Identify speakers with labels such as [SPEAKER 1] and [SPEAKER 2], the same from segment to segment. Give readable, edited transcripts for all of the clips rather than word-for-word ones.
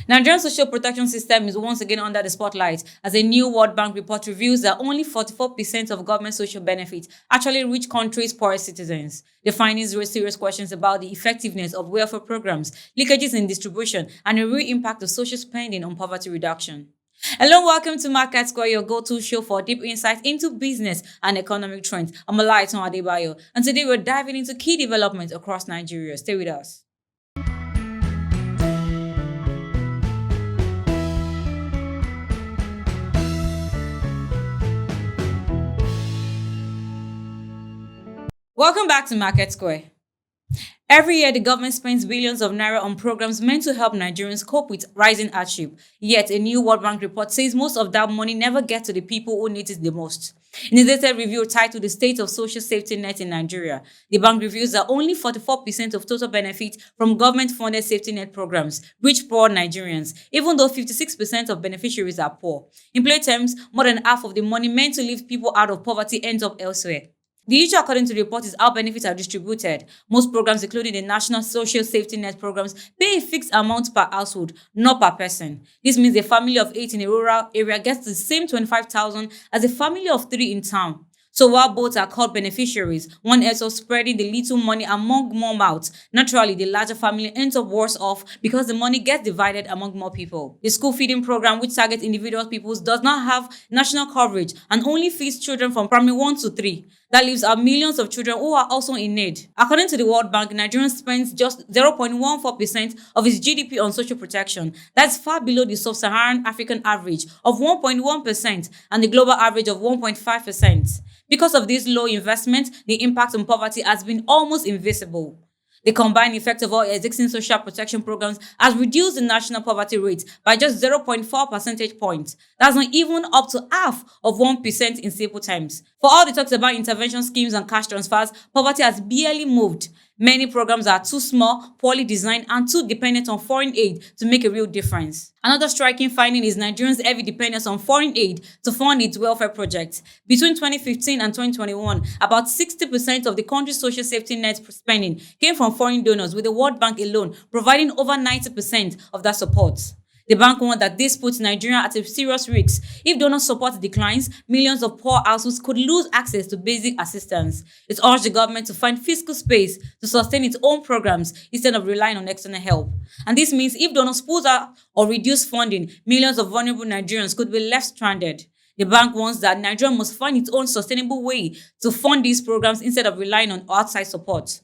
[SPEAKER 1] Nigeria's social protection system is once again under the spotlight as a new World Bank report reveals that only 44% of government social benefits actually reach countries' poorest citizens. The findings raise serious questions about the effectiveness of welfare programs, leakages in distribution, and the real impact of social spending on poverty reduction. Hello, welcome to MarketSquare, your go-to show for deep insights into business and economic trends. I'm Olaitan Adebayo, and today we're diving into key developments across Nigeria. Stay with us. Welcome back to Market Square. Every year, the government spends billions of naira on programs meant to help Nigerians cope with rising hardship. Yet, a new World Bank report says most of that money never gets to the people who need it the most. In a detailed review titled The State of Social Safety Net in Nigeria, the bank reveals that only 44% of total benefits from government-funded safety net programs reach poor Nigerians, even though 56% of beneficiaries are poor. In plain terms, more than half of the money meant to lift people out of poverty ends up elsewhere. The issue, according to the report, is how benefits are distributed. Most programs, including the National Social Safety Net programs, pay a fixed amount per household, not per person. This means a family of 8 in a rural area gets the same 25,000 as a family of 3 in town. So while both are called beneficiaries, one ends up spreading the little money among more mouths. Naturally, the larger family ends up worse off because the money gets divided among more people. The school feeding program, which targets individual peoples, does not have national coverage and only feeds children from primary 1 to 3. That leaves out millions of children who are also in need. According to the World Bank, Nigeria spends just 0.14% of its GDP on social protection. That's far below the sub-Saharan African average of 1.1% and the global average of 1.5%. Because of this low investment, the impact on poverty has been almost invisible. The combined effect of all existing social protection programs has reduced the national poverty rate by just 0.4 percentage points. That's not even up to half of 1% in simple terms. For all the talks about intervention schemes and cash transfers, poverty has barely moved. Many programs are too small, poorly designed, and too dependent on foreign aid to make a real difference. Another striking finding is Nigerians' heavy dependence on foreign aid to fund its welfare projects. Between 2015 and 2021, about 60% of the country's social safety net spending came from foreign donors, with the World Bank alone providing over 90% of that support. The bank warned that this puts Nigeria at a serious risk. If donor support declines, millions of poor households could lose access to basic assistance. It urged the government to find fiscal space to sustain its own programs instead of relying on external help. And this means if donors pull out or reduce funding, millions of vulnerable Nigerians could be left stranded. The bank warns that Nigeria must find its own sustainable way to fund these programs instead of relying on outside support.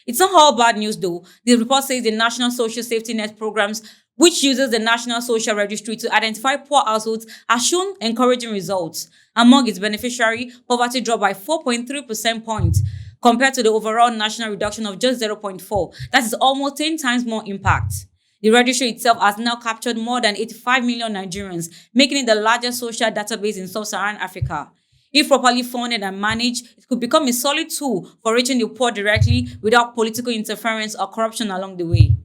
[SPEAKER 1] It's not all bad news though. The report says the National Social Safety Net programs, which uses the National Social Registry to identify poor households, has shown encouraging results. Among its beneficiaries, poverty dropped by 4.3 percentage points compared to the overall national reduction of just 0.4. That is almost 10 times more impact. The registry itself has now captured more than 85 million Nigerians, making it the largest social database in sub-Saharan Africa. If properly funded and managed, it could become a solid tool for reaching the poor directly without political interference or corruption along the way.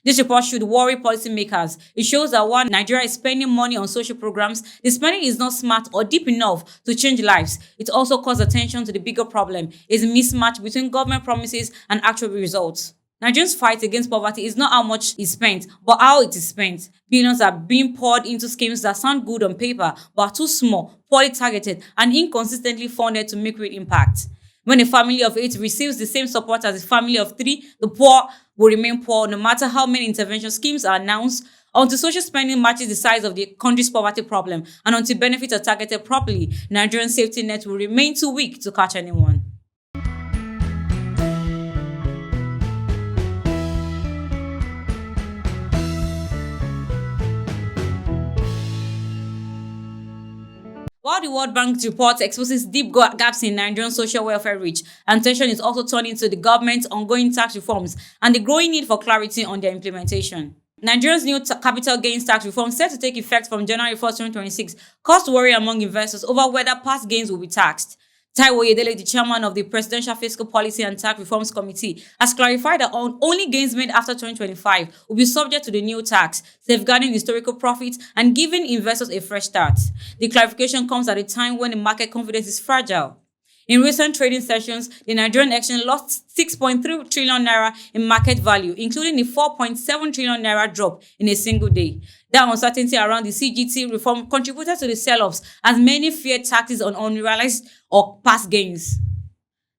[SPEAKER 1] This report should worry policymakers. It shows that while Nigeria is spending money on social programs, the spending is not smart or deep enough to change lives. It also calls attention to the bigger problem, is a mismatch between government promises and actual results. Nigerians' fight against poverty is not how much is spent, but how it is spent. Billions are being poured into schemes that sound good on paper, but are too small, poorly targeted, and inconsistently funded to make real impact. When a family of 8 receives the same support as a family of 3, the poor will remain poor no matter how many intervention schemes are announced, until social spending matches the size of the country's poverty problem, and until benefits are targeted properly. Nigerian safety net will remain too weak to catch anyone. While the World Bank report exposes deep gaps in Nigerian social welfare reach, attention is also turning to the government's ongoing tax reforms and the growing need for clarity on their implementation. Nigeria's new capital gains tax reform, set to take effect from January 1st, 2026, caused worry among investors over whether past gains will be taxed. Taiwo Yedele, the chairman of the Presidential Fiscal Policy and Tax Reforms Committee, has clarified that only gains made after 2025 will be subject to the new tax, safeguarding historical profits and giving investors a fresh start. The clarification comes at a time when the market confidence is fragile. In recent trading sessions, the Nigerian exchange lost 6.3 trillion naira in market value, including a 4.7 trillion naira drop in a single day. That uncertainty around the CGT reform contributed to the sell-offs as many feared taxes on unrealized or past gains.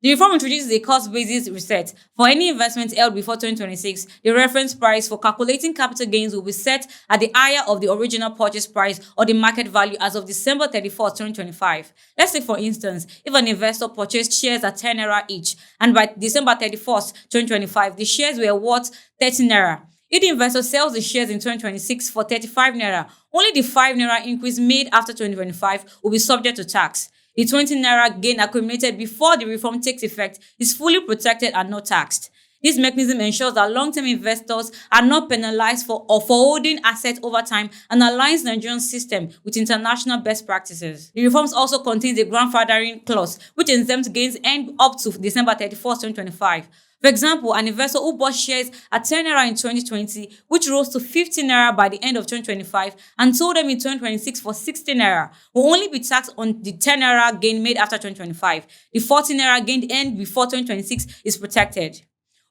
[SPEAKER 1] The reform introduces a cost-basis reset. For any investment held before 2026, the reference price for calculating capital gains will be set at the higher of the original purchase price or the market value as of December 31st, 2025. Let's say, for instance, if an investor purchased shares at 10 naira each, and by December 31st, 2025, the shares were worth 30 naira. If the investor sells the shares in 2026 for 35 naira, only the 5 naira increase made after 2025 will be subject to tax. The 20 naira gain accumulated before the reform takes effect is fully protected and not taxed. This mechanism ensures that long-term investors are not penalized for holding assets over time and aligns Nigerian system with international best practices. The reforms also contains a grandfathering clause, which exempts gains earned up to December 31st, 2025. For example, an investor who bought shares at 10 naira in 2020, which rose to 50 naira by the end of 2025, and sold them in 2026 for 60 naira, will only be taxed on the 10 naira gain made after 2025. The 40 naira gain earned before 2026 is protected.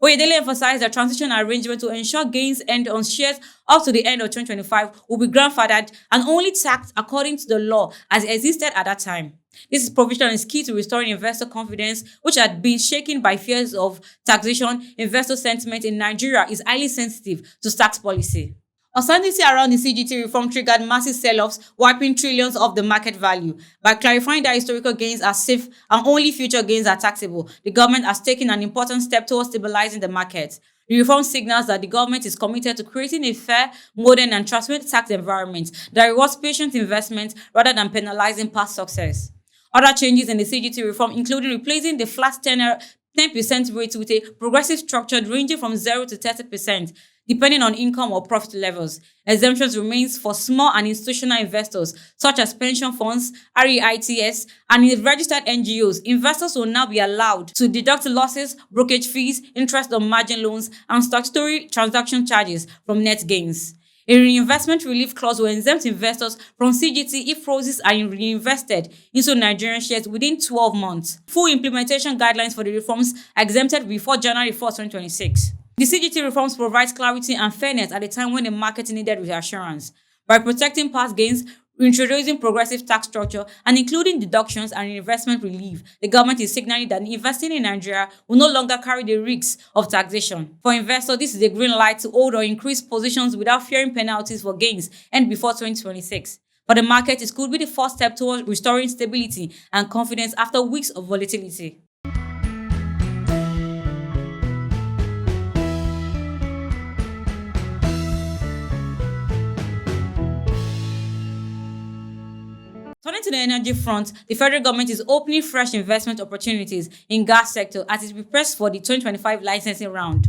[SPEAKER 1] Oyedele emphasized the transition arrangement to ensure gains earned on shares up to the end of 2025 will be grandfathered and only taxed according to the law as it existed at that time. This provision is key to restoring investor confidence, which had been shaken by fears of taxation. Investor sentiment in Nigeria is highly sensitive to tax policy. Uncertainty around the CGT reform triggered massive sell-offs, wiping trillions off the market value. By clarifying that historical gains are safe and only future gains are taxable, the government has taken an important step towards stabilizing the market. The reform signals that the government is committed to creating a fair, modern, and transparent tax environment that rewards patient investment rather than penalizing past success. Other changes in the CGT reform, including replacing the flat 10% rate with a progressive structure ranging from 0 to 30%, depending on income or profit levels. Exemptions remains for small and institutional investors, such as pension funds, REITs, and registered NGOs. Investors will now be allowed to deduct losses, brokerage fees, interest on margin loans, and statutory transaction charges from net gains. A reinvestment relief clause will exempt investors from CGT if proceeds are reinvested into Nigerian shares within 12 months. Full implementation guidelines for the reforms are exempted before January 4, 2026. The CGT reforms provide clarity and fairness at a time when the market needed reassurance. By protecting past gains, introducing progressive tax structure, and including deductions and investment relief, the government is signaling that investing in Nigeria will no longer carry the risks of taxation. For investors, this is a green light to hold or increase positions without fearing penalties for gains and before 2026. For the market, it could be the first step towards restoring stability and confidence after weeks of volatility. Turning to the energy front, the federal government is opening fresh investment opportunities in gas sector as it prepares for the 2025 licensing round.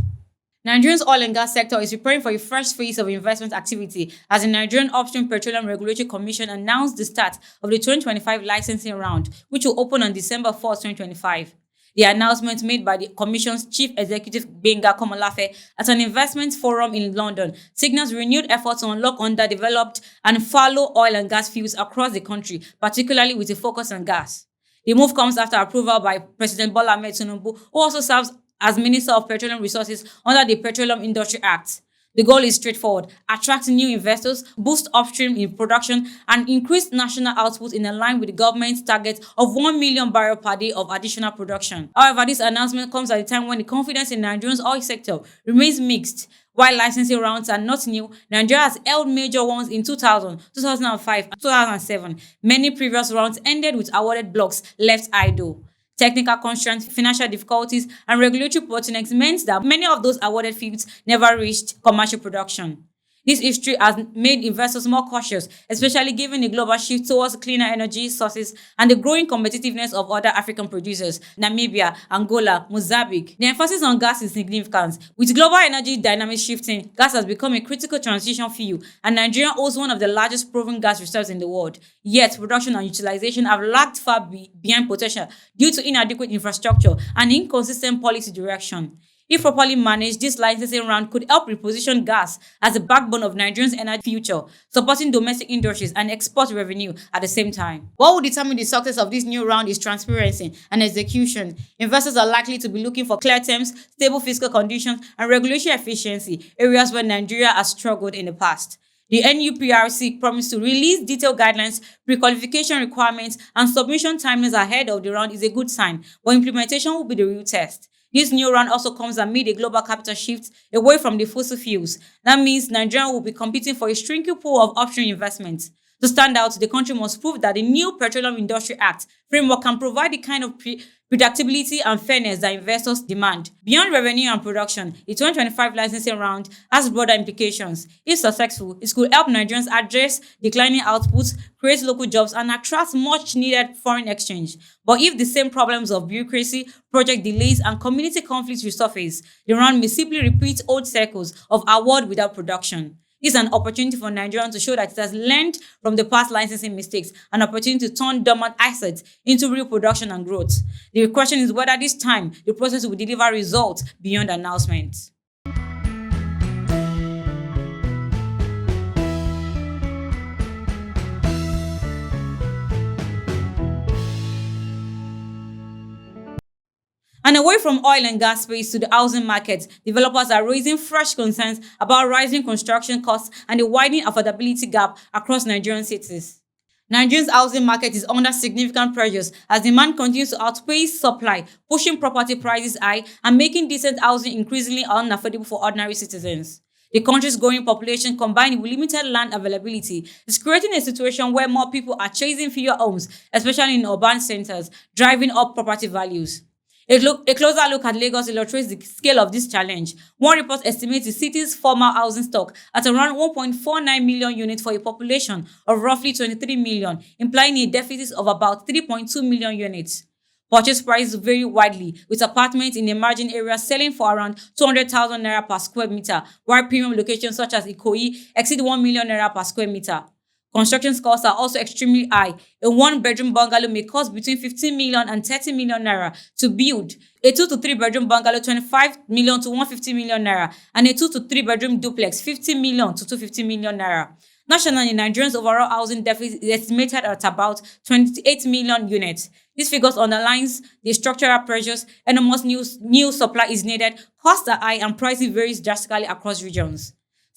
[SPEAKER 1] Nigeria's oil and gas sector is preparing for a fresh phase of investment activity as the Nigerian Upstream Petroleum Regulatory Commission announced the start of the 2025 licensing round, which will open on December 4, 2025. The announcement made by the Commission's Chief Executive Benga Komolafe at an investment forum in London signals renewed efforts to unlock underdeveloped and fallow oil and gas fields across the country, particularly with a focus on gas. The move comes after approval by President Bola Ahmed Tinubu, who also serves as Minister of Petroleum Resources under the Petroleum Industry Act. The goal is straightforward: attract new investors, boost upstream in production, and increase national output in line with the government's target of 1 million barrels per day of additional production. However, this announcement comes at a time when the confidence in Nigeria's oil sector remains mixed. While licensing rounds are not new, Nigeria has held major ones in 2000, 2005, and 2007. Many previous rounds ended with awarded blocks left idle. Technical constraints, financial difficulties, and regulatory bottlenecks meant that many of those awarded fields never reached commercial production. This history has made investors more cautious, especially given the global shift towards cleaner energy sources and the growing competitiveness of other African producers, Namibia, Angola, Mozambique. The emphasis on gas is significant. With global energy dynamics shifting, gas has become a critical transition fuel, and Nigeria holds one of the largest proven gas reserves in the world. Yet, production and utilization have lagged far behind potential due to inadequate infrastructure and inconsistent policy direction. If properly managed, this licensing round could help reposition gas as the backbone of Nigeria's energy future, supporting domestic industries and export revenue at the same time. What will determine the success of this new round is transparency and execution. Investors are likely to be looking for clear terms, stable fiscal conditions, and regulatory efficiency, areas where Nigeria has struggled in the past. The NUPRC promised to release detailed guidelines, pre-qualification requirements, and submission timelines ahead of the round is a good sign, but implementation will be the real test. This new round also comes amid a global capital shift away from the fossil fuels. That means Nigeria will be competing for a shrinking pool of upstream investments. To stand out, the country must prove that the new Petroleum Industry Act framework can provide the kind of predictability and fairness that investors demand. Beyond revenue and production, the 2025 licensing round has broader implications. If successful, it could help Nigerians address declining outputs, create local jobs, and attract much needed foreign exchange. But if the same problems of bureaucracy, project delays, and community conflicts resurface, the round may simply repeat old cycles of award without production. This is an opportunity for Nigerians to show that it has learned from the past licensing mistakes, an opportunity to turn dormant assets into real production and growth. The question is whether this time the process will deliver results beyond announcements. And away from oil and gas space to the housing market, developers are raising fresh concerns about rising construction costs and the widening affordability gap across Nigerian cities. Nigeria's housing market is under significant pressures as demand continues to outpace supply, pushing property prices high and making decent housing increasingly unaffordable for ordinary citizens. The country's growing population combined with limited land availability is creating a situation where more people are chasing fewer homes, especially in urban centers, driving up property values. A closer look at Lagos illustrates the scale of this challenge. One report estimates the city's formal housing stock at around 1.49 million units for a population of roughly 23 million, implying a deficit of about 3.2 million units. Purchase prices vary widely, with apartments in emerging areas selling for around 200,000 naira per square meter, while premium locations such as Ikoyi exceed 1 million naira per square meter. Construction costs are also extremely high. A one-bedroom bungalow may cost between 15 million and 30 million naira to build. A 2 to 3 bedroom bungalow 25 million to 150 million naira, and a 2 to 3 bedroom duplex 50 million to 250 million naira. Nationally, Nigerians' overall housing deficit is estimated at about 28 million units. These figures underlines the structural pressures, enormous new supply is needed, costs are high, and pricing varies drastically across regions.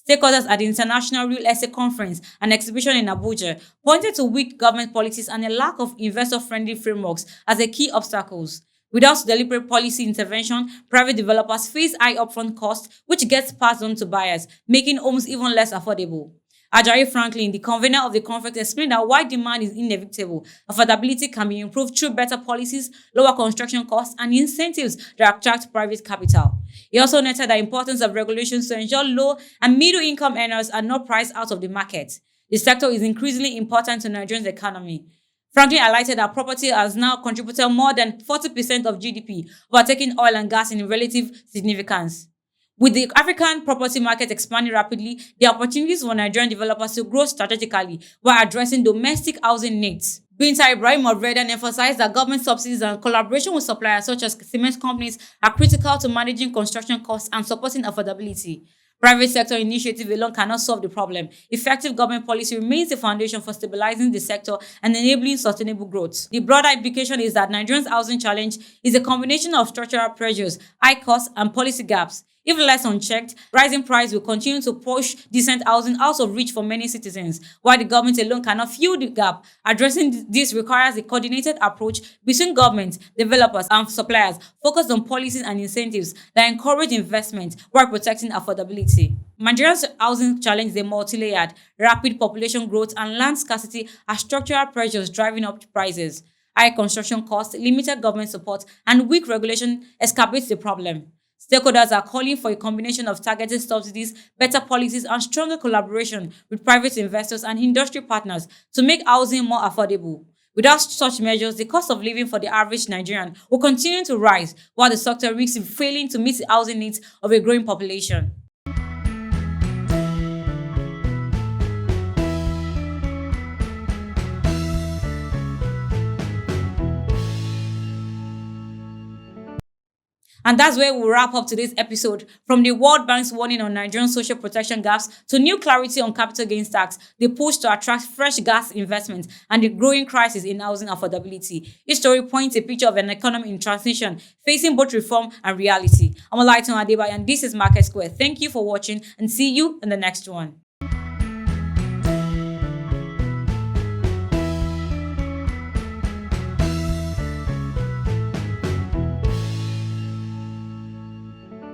[SPEAKER 1] Stakeholders at the International Real Estate Conference and Exhibition in Abuja pointed to weak government policies and a lack of investor-friendly frameworks as the key obstacles. Without deliberate policy intervention, private developers face high upfront costs, which gets passed on to buyers, making homes even less affordable. Ajayi Franklin, the convener of the conference, explained that while demand is inevitable, affordability can be improved through better policies, lower construction costs, and incentives that attract private capital. He also noted the importance of regulations to ensure low and middle-income earners are not priced out of the market. The sector is increasingly important to Nigeria's economy. Franklin highlighted that property has now contributed more than 40% of GDP, overtaking oil and gas in relative significance. With the African property market expanding rapidly, the opportunities for Nigerian developers to grow strategically while addressing domestic housing needs. Binta Ibrahim of Redan emphasized that government subsidies and collaboration with suppliers such as cement companies are critical to managing construction costs and supporting affordability. Private sector initiative alone cannot solve the problem. Effective government policy remains the foundation for stabilizing the sector and enabling sustainable growth. The broader implication is that Nigeria's housing challenge is a combination of structural pressures, high costs, and policy gaps. If left unchecked, rising price will continue to push decent housing out of reach for many citizens, while the government alone cannot fill the gap. Addressing this requires a coordinated approach between government, developers, and suppliers focused on policies and incentives that encourage investment while protecting affordability. Nigeria's housing challenge is a multi-layered. Rapid population growth and land scarcity are structural pressures driving up prices. High construction costs, limited government support, and weak regulation exacerbates the problem. Stakeholders are calling for a combination of targeted subsidies, better policies, and stronger collaboration with private investors and industry partners to make housing more affordable. Without such measures, the cost of living for the average Nigerian will continue to rise, while the sector risks failing to meet the housing needs of a growing population. And that's where we'll wrap up today's episode. From the World Bank's warning on Nigerian social protection gaps to new clarity on capital gains tax, the push to attract fresh gas investments, and the growing crisis in housing affordability. Each story points a picture of an economy in transition, facing both reform and reality. I'm Olaitan Adebayo, and this is Market Square. Thank you for watching, and see you in the next one.